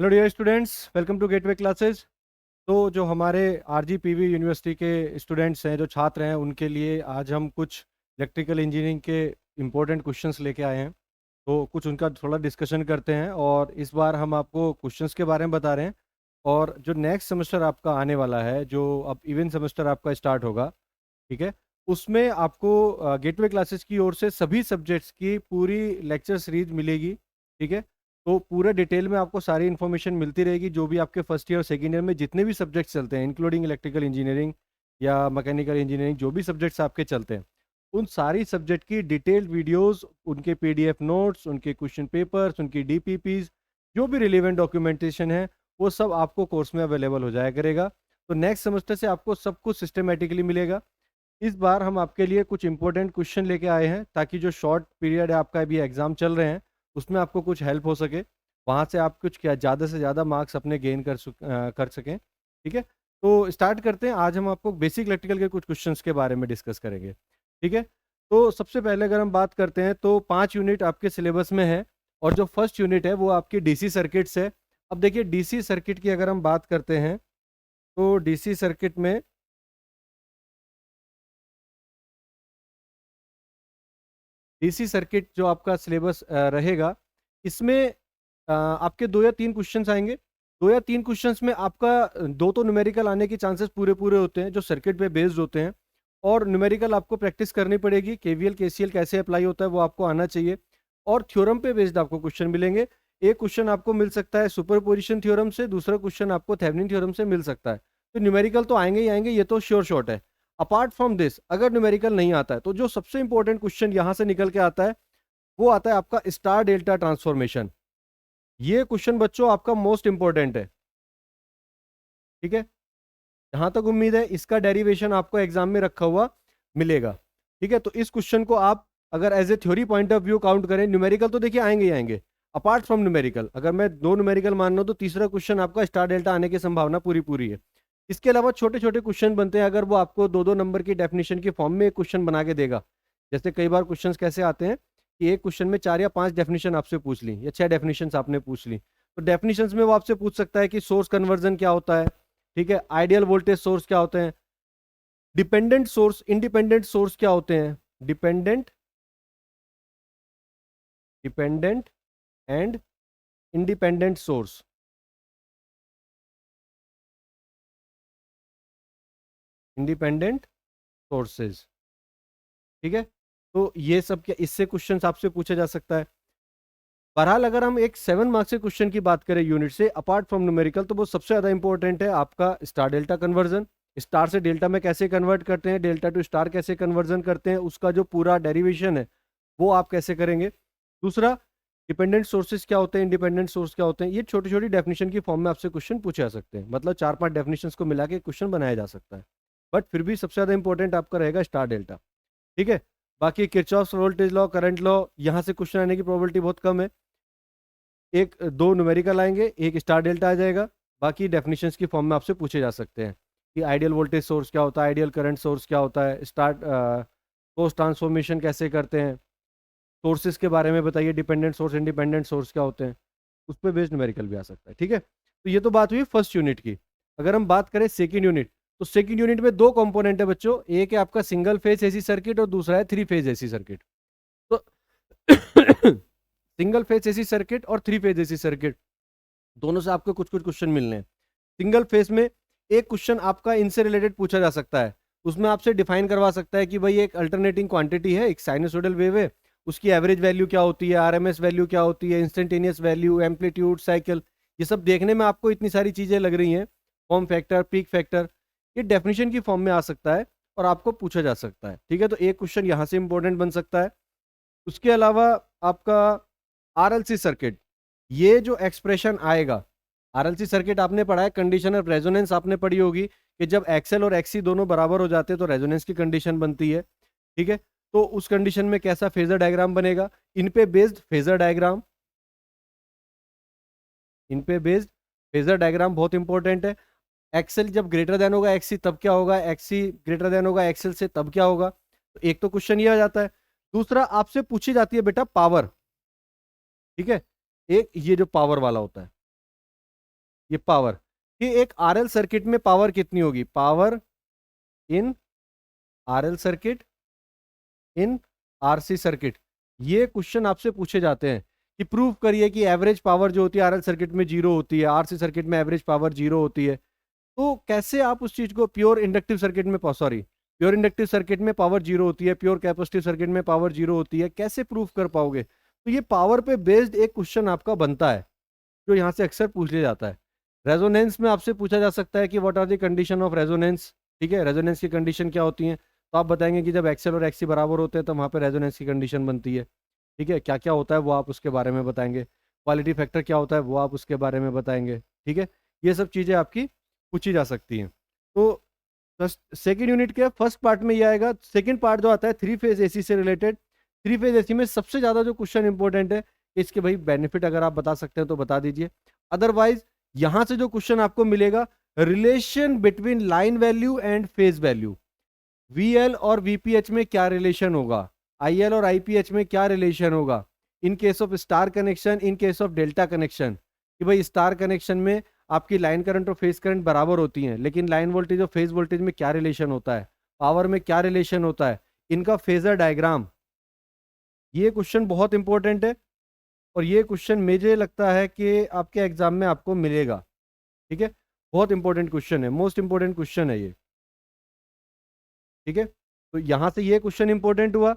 Hello dear students, welcome to Gateway Classes. तो जो हमारे आरजीपीवी यूनिवर्सिटी के स्टूडेंट्स हैं, जो छात्र हैं, उनके लिए आज हम कुछ इलेक्ट्रिकल इंजीनियरिंग के इम्पोर्टेंट क्वेश्चंस लेके आए हैं। तो कुछ उनका थोड़ा डिस्कशन करते हैं और इस बार हम आपको क्वेश्चंस के बारे में बता रहे हैं। और जो नेक्स्ट सेमेस्टर आपका आने वाला है, जो अब इवेंट सेमेस्टर आपका स्टार्ट होगा, ठीक है, उसमें आपको गेटवे क्लासेस की ओर से सभी सब्जेक्ट्स की पूरी लेक्चर सीरीज मिलेगी। ठीक है, तो पूरे डिटेल में आपको सारी इन्फॉर्मेशन मिलती रहेगी, जो भी आपके फर्स्ट ईयर और सेकेंड ईयर में जितने भी सब्जेक्ट्स चलते हैं, इंक्लूडिंग इलेक्ट्रिकल इंजीनियरिंग या मैकेनिकल इंजीनियरिंग, जो भी सब्जेक्ट्स आपके चलते हैं, उन सारी सब्जेक्ट की डिटेल्ड वीडियोस, उनके पीडीएफ नोट्स, उनके क्वेश्चन पेपर्स, उनकी डीपीपीज, जो भी रिलेवेंट डॉक्यूमेंटेशन है, वो सब आपको कोर्स में अवेलेबल हो जाया करेगा। तो नेक्स्ट सेमेस्टर से आपको सब कुछ सिस्टमेटिकली मिलेगा। इस बार हम आपके लिए कुछ इंपॉर्टेंट क्वेश्चन लेके आए हैं, ताकि जो शॉर्ट पीरियड है, आपका अभी एग्जाम चल रहे हैं, उसमें आपको कुछ हेल्प हो सके, वहाँ से आप कुछ क्या ज़्यादा से ज़्यादा मार्क्स अपने गेन कर सकें। ठीक है, तो स्टार्ट करते हैं। आज हम आपको बेसिक इलेक्ट्रिकल के कुछ क्वेश्चंस के बारे में डिस्कस करेंगे। ठीक है, तो सबसे पहले अगर हम बात करते हैं, तो 5 यूनिट आपके सिलेबस में है, और जो फर्स्ट यूनिट है वो आपकी डीसी सर्किट्स है। अब देखिए, डीसी सर्किट की अगर हम बात करते हैं, तो डीसी सर्किट में डीसी सर्किट जो आपका सिलेबस रहेगा, इसमें आपके 2 या 3 क्वेश्चंस आएंगे। 2 या 3 क्वेश्चंस में आपका दो तो न्यूमेरिकल आने के चांसेस पूरे पूरे होते हैं, जो सर्किट पे बेस्ड होते हैं। और न्यूमेरिकल आपको प्रैक्टिस करनी पड़ेगी, केवीएल केसीएल कैसे अप्लाई होता है वो आपको आना चाहिए। और थ्योरम पे बेस्ड आपको क्वेश्चन मिलेंगे। एक क्वेश्चन आपको मिल सकता है सुपरपोजिशन थ्योरम से, दूसरा क्वेश्चन आपको थेवेनिन थ्योरम से मिल सकता है। तो न्यूमेरिकल तो आएंगे ही आएंगे, ये तो श्योर शॉट है। अपार्ट फ्रॉम दिस, अगर न्यूमेरिकल नहीं आता है, तो जो सबसे इंपॉर्टेंट क्वेश्चन यहां से निकल के आता है, वो आता है आपका स्टार डेल्टा ट्रांसफॉर्मेशन। ये क्वेश्चन बच्चों आपका मोस्ट इंपॉर्टेंट है। ठीक है, जहां तक उम्मीद है इसका डेरिवेशन आपको एग्जाम में रखा हुआ मिलेगा। ठीक है, तो इस क्वेश्चन को आप अगर as a theory point of view count करें, न्यूमेरिकल तो देखिए आएंगे ही आएंगे। अपार्ट फ्रॉम न्यूमेरिकल, अगर मैं 2 न्यूमेरिकल मान रहा हूं, तो तीसरा क्वेश्चन आपका स्टार डेल्टा आने की संभावना पूरी पूरी है। इसके अलावा छोटे छोटे क्वेश्चन बनते हैं, अगर वो आपको 2-2 नंबर की डेफिनेशन की फॉर्म में एक क्वेश्चन बना के देगा। जैसे कई बार क्वेश्चंस कैसे आते हैं कि एक क्वेश्चन में 4 या 5 डेफिनेशन आपसे पूछ ली, या 6 डेफिनेशन आपने पूछ ली। तो डेफिनेशंस में वो आपसे पूछ सकता है कि सोर्स कन्वर्जन क्या होता है, ठीक है, आइडियल वोल्टेज सोर्स क्या होते हैं, डिपेंडेंट सोर्स, इंडिपेंडेंट सोर्स क्या होते हैं, dependent dependent and independent source, independent sources. ठीक है, तो ये सब क्या, इससे क्वेश्चन आपसे पूछा जा सकता है। बहरहाल अगर हम एक 7 मार्क्स के क्वेश्चन की बात करें यूनिट से, अपार्ट फ्रॉम न्यूमेरिकल, तो वो सबसे ज्यादा इंपॉर्टेंट है आपका स्टार डेल्टा कन्वर्जन। स्टार से डेल्टा में कैसे कन्वर्ट करते हैं, डेल्टा टू स्टार कैसे कन्वर्जन करते हैं, उसका जो पूरा डेरिवेशन है वो आप कैसे करेंगे। दूसरा, डिपेंडेंट सोर्सेज क्या होते हैं, इंडिपेंडेंट सोर्स क्या होते हैं। ये छोटी छोटी डेफिनेशन की फॉर्म में आपसे क्वेश्चन पूछे जा सकते हैं, मतलब 4-5 डेफिनेशंस को मिला के क्वेश्चन बनाया जा सकता है। बट फिर भी सबसे ज्यादा इंपॉर्टेंट आपका रहेगा स्टार डेल्टा। ठीक है, बाकी Kirchhoff's voltage law, current law, यहाँ से क्वेश्चन आने की प्रोबेबिलिटी बहुत कम है। एक 2 न्यूमेरिकल आएंगे, एक स्टार डेल्टा आ जाएगा। बाकी डेफिनेशंस की फॉर्म में आपसे पूछे जा सकते हैं कि आइडियल वोल्टेज सोर्स क्या होता है, आइडियल करंट सोर्स क्या होता है, स्टार सोर्स ट्रांसफॉर्मेशन कैसे करते हैं, सोर्सेज के बारे में बताइए, डिपेंडेंट सोर्स इंडिपेंडेंट सोर्स क्या होते हैं। उस पर बेस्ड न्यूमेरिकल भी आ सकता है। ठीक है, तो ये तो बात हुई फर्स्ट यूनिट की। अगर हम बात करें सेकेंड यूनिट, तो सेकेंड यूनिट में 2 कंपोनेंट है बच्चों, एक है आपका सिंगल फेज एसी सर्किट और दूसरा है 3 फेज एसी सर्किट। तो सिंगल फेज एसी सर्किट और 3 फेज एसी सर्किट, दोनों से आपको कुछ कुछ क्वेश्चन मिलने हैं। सिंगल फेज में एक क्वेश्चन आपका इनसे रिलेटेड पूछा जा सकता है, उसमें आपसे डिफाइन करवा सकता है कि भाई एक अल्टरनेटिंग क्वांटिटी है, एक साइनसोइडल वेव है, उसकी एवरेज वैल्यू क्या होती है, आरएमएस वैल्यू क्या होती है, इंस्टेंटेनियस वैल्यू, एम्पलीट्यूड, साइकिल। ये सब देखने में आपको इतनी सारी चीजें लग रही हैं, फॉर्म फैक्टर, पीक फैक्टर, ये डेफिनेशन की फॉर्म में आ सकता है और आपको पूछा जा सकता है। ठीक है, तो एक क्वेश्चन यहाँ से इंपॉर्टेंट बन सकता है। उसके अलावा आपका आरएलसी सर्किट, ये जो एक्सप्रेशन आएगा, आरएलसी सर्किट आपने पढ़ा है, कंडीशन ऑफ रेजोनेंस आपने पढ़ी होगी कि जब एक्सएल और एक्सी दोनों बराबर हो जाते हैं तो रेजोनेंस की कंडीशन बनती है। ठीक है, तो उस कंडीशन में कैसा फेजर डायग्राम बनेगा, इन पे बेस्ड फेजर डायग्राम, इन पे बेस्ड फेजर डायग्राम बहुत इंपॉर्टेंट है। एक्सएल जब ग्रेटर देन होगा एक्सी तब क्या होगा, एक्सी ग्रेटर देन होगा एक्सएल से तब क्या होगा। तो एक तो क्वेश्चन ये आ जाता है। दूसरा, आपसे पूछी जाती है बेटा पावर। ठीक है, एक ये जो पावर वाला होता है, ये पावर, कि एक आरएल सर्किट में पावर कितनी होगी, power in RL circuit in RC circuit. ये क्वेश्चन आपसे पूछे जाते हैं कि प्रूव करिए कि एवरेज पावर जो होती है आरएल सर्किट में 0 होती है, आरसी सर्किट में एवरेज पावर 0 होती है। तो कैसे आप उस चीज को प्योर इंडक्टिव सर्किट में, सॉरी, प्योर इंडक्टिव सर्किट में पावर 0 होती है, प्योर कैपेसिटिव सर्किट में पावर 0 होती है, कैसे प्रूव कर पाओगे? तो ये पावर पे बेस्ड एक क्वेश्चन आपका बनता है जो यहाँ से अक्सर पूछ लिया जाता है। रेजोनेंस में आपसे पूछा जा सकता है कि what are the condition of resonance. ठीक है, रेजोनेंस की कंडीशन क्या होती है? तो आप बताएंगे कि जब एक्सएल और एक्सी बराबर होते हैं तो वहाँ पे रेजोनेंस की कंडीशन बनती है। ठीक है, क्या क्या होता है वो आप उसके बारे में बताएंगे। क्वालिटी फैक्टर क्या होता है वो आप उसके बारे में बताएंगे। ठीक है, ये सब चीज़ें आपकी पूछी जा सकती हैं। तो सेकेंड यूनिट के फर्स्ट पार्ट में ये आएगा। सेकेंड पार्ट जो आता है थ्री फेज एसी से रिलेटेड। थ्री फेज एसी में सबसे ज़्यादा जो क्वेश्चन इंपॉर्टेंट है, इसके भाई बेनिफिट अगर आप बता सकते हैं तो बता दीजिए। अदरवाइज यहां से जो क्वेश्चन आपको मिलेगा, relation between line value and phase value. VL और वीपीएच में क्या रिलेशन होगा, आईएल और आईपीएच में क्या रिलेशन होगा, in case of star connection, in case of delta connection. कि भाई स्टार कनेक्शन में आपकी लाइन करंट और फेज करंट बराबर होती हैं, लेकिन लाइन वोल्टेज और फेज वोल्टेज में क्या रिलेशन होता है, पावर में क्या रिलेशन होता है, इनका फेजर डायग्राम। ये क्वेश्चन बहुत इंपॉर्टेंट है और ये क्वेश्चन मुझे लगता है कि आपके एग्जाम में आपको मिलेगा। ठीक है, बहुत इंपॉर्टेंट क्वेश्चन है, मोस्ट इंपॉर्टेंट क्वेश्चन है ये। ठीक है, तो यहां से ये क्वेश्चन इंपॉर्टेंट हुआ।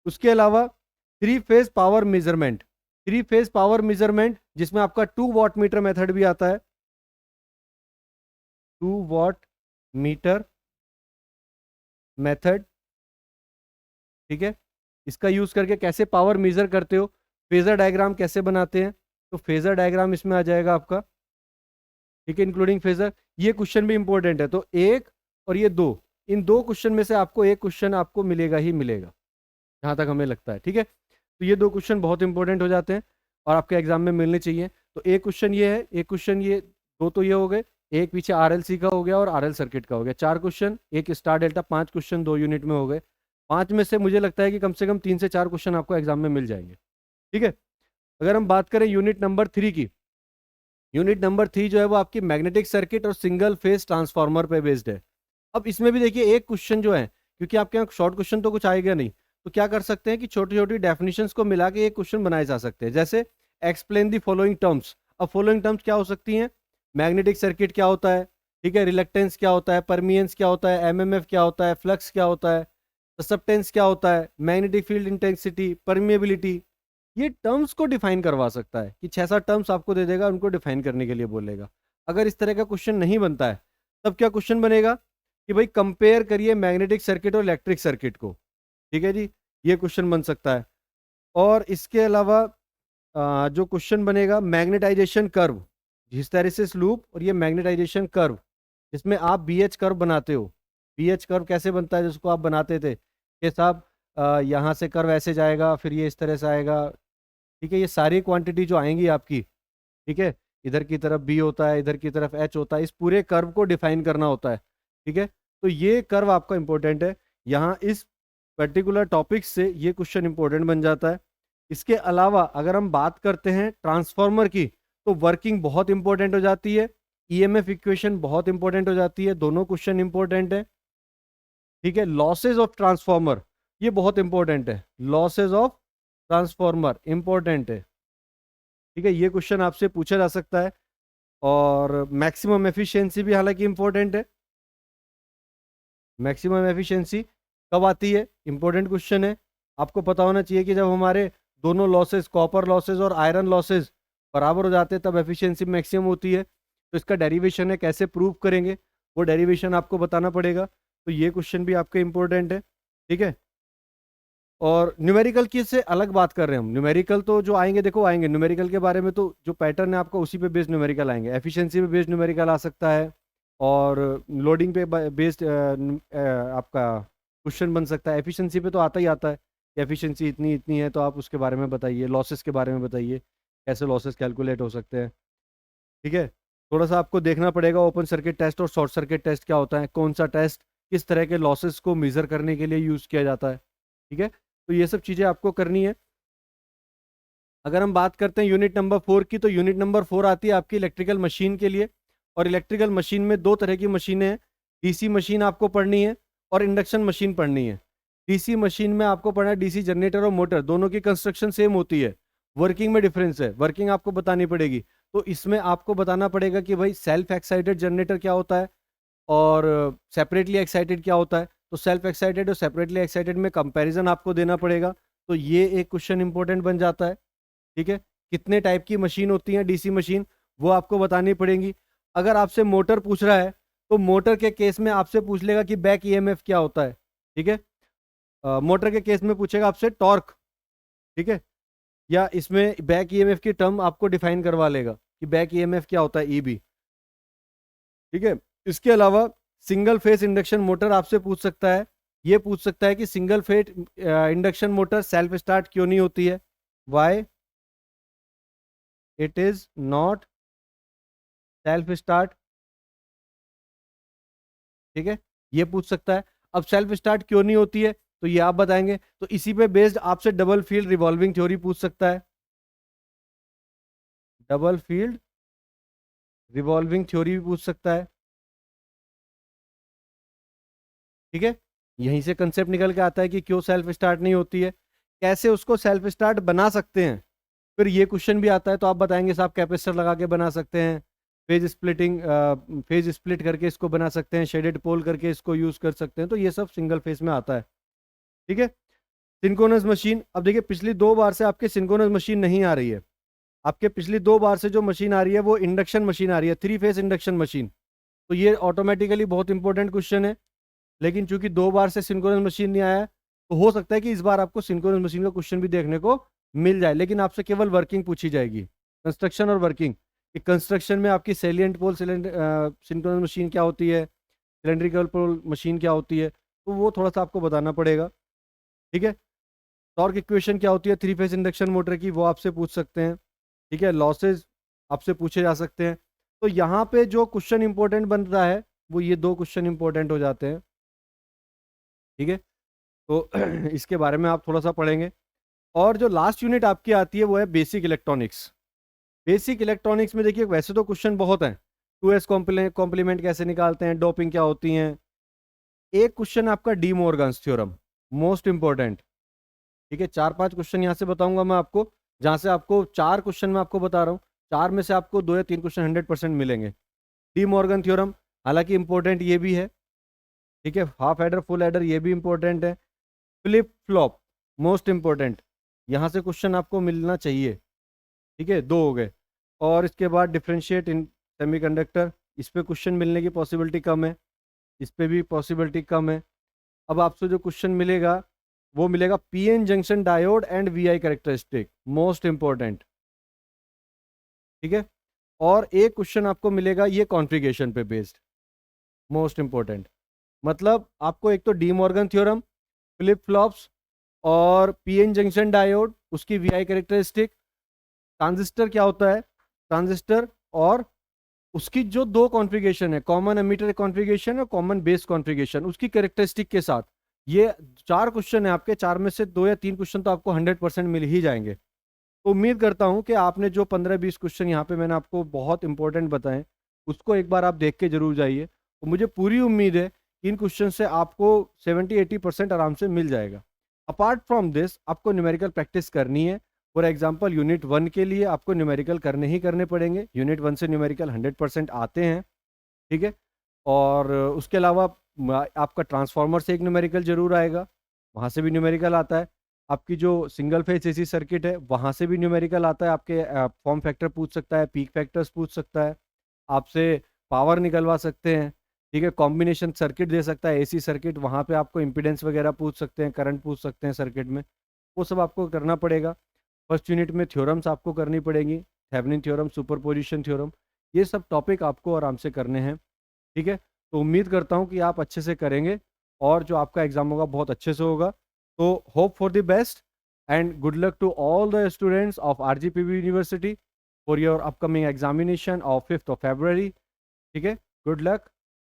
उसके अलावा three phase power measurement, three phase power measurement जिसमें आपका 2 वाट मीटर मेथड भी आता है। 2 वाट मीटर मेथड। ठीक है, इसका यूज करके कैसे पावर मेजर करते हो, फेजर डायग्राम कैसे बनाते हैं, तो फेजर डायग्राम इसमें आ जाएगा आपका। ठीक है, इंक्लूडिंग फेजर। ये क्वेश्चन भी इंपॉर्टेंट है। तो एक और ये दो, इन दो क्वेश्चन में से आपको एक क्वेश्चन आपको मिलेगा ही मिलेगा, जहां तक हमें लगता है। ठीक है, तो ये दो क्वेश्चन बहुत इंपॉर्टेंट हो जाते हैं और आपके एग्जाम में मिलने चाहिए। तो एक क्वेश्चन ये है, एक क्वेश्चन ये, दो तो ये हो गए, एक पीछे आरएलसी का हो गया और आरएल सर्किट का हो गया। 4 क्वेश्चन, एक स्टार डेल्टा, 5 क्वेश्चन 2 यूनिट में हो गए। 5 में से मुझे लगता है कि कम से कम 3 से 4 क्वेश्चन आपको एग्जाम में मिल जाएंगे। ठीक है, अगर हम बात करें यूनिट नंबर 3 की, यूनिट नंबर 3 जो है वो आपकी मैग्नेटिक सर्किट और सिंगल फेज ट्रांसफार्मर पे बेस्ड है। अब इसमें भी देखिए एक क्वेश्चन जो है, क्योंकि आपके यहाँ शॉर्ट क्वेश्चन तो कुछ आएगा नहीं, तो क्या कर सकते हैं कि छोटी छोटी डेफिनेशंस को मिला के एक क्वेश्चन बनाए जा सकते हैं। जैसे एक्सप्लेन दी फॉलोइंग टर्म्स। अब फॉलोइंग टर्म्स क्या हो सकती हैं? मैग्नेटिक सर्किट क्या होता है, ठीक है, रिलक्टेंस क्या होता है, परमियंस क्या होता है, एमएमएफ क्या होता है, फ्लक्स क्या होता है, ससेप्टेंस क्या होता है, मैग्नेटिक फील्ड इंटेंसिटी, परमिएबिलिटी। ये टर्म्स को डिफाइन करवा सकता है कि 6-7 टर्म्स आपको दे देगा, उनको डिफाइन करने के लिए बोलेगा। अगर इस तरह का क्वेश्चन नहीं बनता है तब क्या क्वेश्चन बनेगा कि भाई कंपेयर करिए मैग्नेटिक सर्किट और इलेक्ट्रिक सर्किट को। ठीक है जी, ये क्वेश्चन बन सकता है। और इसके अलावा जो क्वेश्चन बनेगा मैग्नेटाइजेशन कर्व, हिस्टैरिसीस लूप और ये मैग्नेटाइजेशन कर्व, जिसमें आप बीएच कर्व बनाते हो। बीएच कर्व कैसे बनता है जिसको आप बनाते थे कि साहब यहाँ से कर्व ऐसे जाएगा, फिर ये इस तरह से आएगा। ठीक है, ये सारी क्वांटिटी जो आएंगी आपकी, ठीक है, इधर की तरफ बी होता है, इधर की तरफ एच होता है, इस पूरे कर्व को डिफाइन करना होता है। ठीक है, तो ये कर्व आपका इंपॉर्टेंट है। यहाँ इस पर्टिकुलर टॉपिक से ये क्वेश्चन इंपॉर्टेंट बन जाता है। इसके अलावा अगर हम बात करते हैं ट्रांसफार्मर की, तो वर्किंग बहुत इंपॉर्टेंट हो जाती है, ईएमएफ इक्वेशन बहुत इंपॉर्टेंट हो जाती है, दोनों क्वेश्चन इंपॉर्टेंट है। ठीक है, लॉसेज ऑफ ट्रांसफार्मर, ये बहुत इंपॉर्टेंट है, लॉसेज ऑफ ट्रांसफार्मर इंपॉर्टेंट है। ठीक है, ये क्वेश्चन आपसे पूछा जा सकता है। और मैक्सिमम एफिशिएंसी भी हालांकि इंपॉर्टेंट है। मैक्सिमम एफिशिएंसी कब आती है, इंपॉर्टेंट क्वेश्चन है। आपको पता होना चाहिए कि जब हमारे दोनों लॉसेस, कॉपर लॉसेस और आयरन लॉसेस बराबर हो जाते हैं तब एफिशिएंसी मैक्सिमम होती है। तो इसका डेरिवेशन है, कैसे प्रूव करेंगे वो डेरिवेशन आपको बताना पड़ेगा। तो ये क्वेश्चन भी आपके इंपॉर्टेंट है। ठीक है, और न्यूमेरिकल की से अलग बात कर रहे हैं हम। न्यूमेरिकल तो जो आएंगे, देखो आएंगे न्यूमेरिकल के बारे में, तो जो पैटर्न है आपका उसी पे बेस्ड न्यूमेरिकल आएंगे। एफिशिएंसी पे बेस्ड न्यूमेरिकल आ सकता है और लोडिंग पे बेस्ड आपका क्वेश्चन बन सकता है। एफिशिएंसी पे तो आता ही आता है कि एफिशिएंसी इतनी इतनी है तो आप उसके बारे में बताइए। लॉसेस के बारे में बताइए, कैसे लॉसेस कैलकुलेट हो सकते हैं। ठीक है, थोड़ा सा आपको देखना पड़ेगा ओपन सर्किट टेस्ट और शॉर्ट सर्किट टेस्ट क्या होता है, कौन सा टेस्ट किस तरह के लॉसेस को मेजर करने के लिए यूज़ किया जाता है। ठीक है, तो ये सब चीज़ें आपको करनी है। अगर हम बात करते हैं यूनिट नंबर 4 की, तो यूनिट नंबर 4 आती है आपकी इलेक्ट्रिकल मशीन के लिए। और इलेक्ट्रिकल मशीन में दो तरह की मशीनें हैं, डीसी मशीन आपको पढ़नी है और इंडक्शन मशीन पढ़नी है। डीसी मशीन में आपको पढ़ना है डीसी जनरेटर और मोटर, दोनों की कंस्ट्रक्शन सेम होती है, वर्किंग में डिफरेंस है, वर्किंग आपको बतानी पड़ेगी। तो इसमें आपको बताना पड़ेगा कि भाई सेल्फ एक्साइटेड जनरेटर क्या होता है और सेपरेटली एक्साइटेड क्या होता है। तो सेल्फ एक्साइटेड और सेपरेटली एक्साइटेड में कंपैरिजन आपको देना पड़ेगा। तो ये एक क्वेश्चन इंपॉर्टेंट बन जाता है। ठीक है, कितने टाइप की मशीन होती है डीसी मशीन, वो आपको बतानी पड़ेगी। अगर आपसे मोटर पूछ रहा है तो मोटर के केस में आपसे पूछ लेगा कि बैक ईएमएफ क्या होता है। ठीक है, मोटर के केस में पूछेगा आपसे टॉर्क। ठीक है, या इसमें बैक ईएमएफ की टर्म आपको डिफाइन करवा लेगा कि बैक ईएमएफ क्या होता है, ईबी। ठीक है, इसके अलावा सिंगल फेज इंडक्शन मोटर आपसे पूछ सकता है। ये पूछ सकता है कि single phase induction motor self start क्यों नहीं होती है, why it is not self start. ठीक है, ये पूछ सकता है। अब सेल्फ स्टार्ट क्यों नहीं होती है तो ये आप बताएंगे। तो इसी पे बेस्ड आपसे डबल फील्ड रिवॉल्विंग थ्योरी पूछ सकता है, डबल फील्ड रिवॉल्विंग थ्योरी भी पूछ सकता है। ठीक है, यहीं से कंसेप्ट निकल के आता है कि क्यों सेल्फ स्टार्ट नहीं होती है, कैसे उसको सेल्फ स्टार्ट बना सकते हैं। फिर ये क्वेश्चन भी आता है तो आप बताएंगे साहब कैपेसिटर लगा के बना सकते हैं, फेज स्प्लिटिंग फेज स्प्लिट करके इसको बना सकते हैं, शेडेड पोल करके इसको यूज कर सकते हैं। तो ये सब सिंगल फेज में आता है। ठीक है, सिंक्रोनस मशीन, अब देखिए पिछली 2 बार से आपके सिंक्रोनस मशीन नहीं आ रही है। आपके पिछली 2 बार से जो मशीन आ रही है वो इंडक्शन मशीन आ रही है, 3 फेज इंडक्शन मशीन। तो ये ऑटोमेटिकली बहुत इंपॉर्टेंट क्वेश्चन है। लेकिन चूंकि 2 बार से सिंक्रोनस मशीन नहीं आया है, तो हो सकता है कि इस बार आपको सिंक्रोनस मशीन का क्वेश्चन भी देखने को मिल जाए, लेकिन आपसे केवल वर्किंग पूछी जाएगी, कंस्ट्रक्शन और वर्किंग। कि कंस्ट्रक्शन में आपकी सैलिएंट पोल सिंक्रोनस मशीन क्या होती है, सिलेंड्रिकल पोल मशीन क्या होती है, तो वो थोड़ा सा आपको बताना पड़ेगा। ठीक है, टॉर्क इक्वेशन क्या होती है 3 फेज इंडक्शन मोटर की, वो आपसे पूछ सकते हैं। ठीक है, लॉसेज आपसे पूछे जा सकते हैं। तो यहाँ पे जो क्वेश्चन इंपॉर्टेंट बनता है वो ये 2 क्वेश्चन इंपॉर्टेंट हो जाते हैं। ठीक है, तो इसके बारे में आप थोड़ा सा पढ़ेंगे। और जो लास्ट यूनिट आपकी आती है वो है बेसिक इलेक्ट्रॉनिक्स। बेसिक इलेक्ट्रॉनिक्स में देखिए वैसे तो क्वेश्चन बहुत हैं, 2s कॉम्प्लीमेंट कैसे निकालते हैं, डोपिंग क्या होती हैं। एक क्वेश्चन आपका D Morgan's theorem, most important. ठीक है, 4-5 क्वेश्चन यहाँ से बताऊंगा मैं आपको, जहाँ से आपको 4 क्वेश्चन मैं आपको बता रहा हूँ, 4 में से आपको 2 या 3 क्वेश्चन 100% मिलेंगे। डी मॉर्गन थ्योरम हालांकि इंपॉर्टेंट ये भी है। ठीक है, हाफ एडर फुल एडर ये भी इंपॉर्टेंट है। फ्लिप फ्लॉप मोस्ट इंपॉर्टेंट, यहाँ से क्वेश्चन आपको मिलना चाहिए। ठीक है, 2 हो गए। और इसके बाद डिफ्रेंशिएट इन सेमीकंडक्टर, इस पे क्वेश्चन मिलने की पॉसिबिलिटी कम है, इस पे भी पॉसिबिलिटी कम है। अब आपसे जो क्वेश्चन मिलेगा वो मिलेगा PN junction diode and VI characteristic, most important. ठीक है, और एक क्वेश्चन आपको मिलेगा ये कॉन्फ़िगरेशन पे बेस्ड, मोस्ट इंपॉर्टेंट। मतलब आपको एक तो De Morgan theorem, flip flops और पीएन जंक्शन डायोड, उसकी वीआई कैरेक्टरिस्टिक, ट्रांजिस्टर क्या होता है, ट्रांजिस्टर, और उसकी जो 2 कॉन्फ़िगरेशन है, कॉमन एमीटर कॉन्फ़िगरेशन और कॉमन बेस कॉन्फ़िगरेशन, उसकी कैरेक्टरिस्टिक के साथ। ये 4 क्वेश्चन है आपके, 4 में से 2 या 3 क्वेश्चन तो आपको 100% मिल ही जाएंगे। तो उम्मीद करता हूं कि आपने जो 15-20 क्वेश्चन यहाँ पे मैंने आपको बहुत इंपॉर्टेंट बताए, उसको एक बार आप देख के जरूर जाइए। तो मुझे पूरी उम्मीद है कि इन क्वेश्चन से आपको 70-80% आराम से मिल जाएगा। अपार्ट फ्रॉम दिस आपको न्यूमेरिकल प्रैक्टिस करनी है। फॉर एग्जाम्पल यूनिट 1 के लिए आपको न्यूमेरिकल करने ही करने पड़ेंगे, यूनिट 1 से न्यूमेरिकल 100% आते हैं। ठीक है, और उसके अलावा आपका ट्रांसफार्मर से एक न्यूमेरिकल जरूर आएगा, वहाँ से भी न्यूमेरिकल आता है। आपकी जो सिंगल फेज एसी सर्किट है वहाँ से भी न्यूमेरिकल आता है, आपके फॉर्म फैक्टर पूछ सकता है, पीक फैक्टर्स पूछ सकता है, आपसे पावर निकलवा सकते हैं। ठीक है, कॉम्बिनेशन सर्किट दे सकता है, एसी सर्किट, वहाँ पे आपको इम्पीडेंस वगैरह पूछ सकते हैं, करंट पूछ सकते हैं सर्किट में, वो सब आपको करना पड़ेगा। फर्स्ट यूनिट में थ्योरम्स आपको करनी पड़ेगी, थेवेनिन थ्योरम, सुपरपोजिशन थ्योरम, ये सब टॉपिक आपको आराम से करने हैं। ठीक है, तो उम्मीद करता हूँ कि आप अच्छे से करेंगे और जो आपका एग्जाम होगा बहुत अच्छे से होगा। तो hope for the best and good luck to all the students of RGPV university for your upcoming examination of 5th of February। ठीक है, गुड लक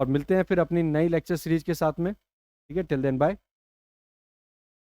और मिलते हैं फिर अपनी नई लेक्चर सीरीज के साथ में। ठीक है, टिल देन बाय।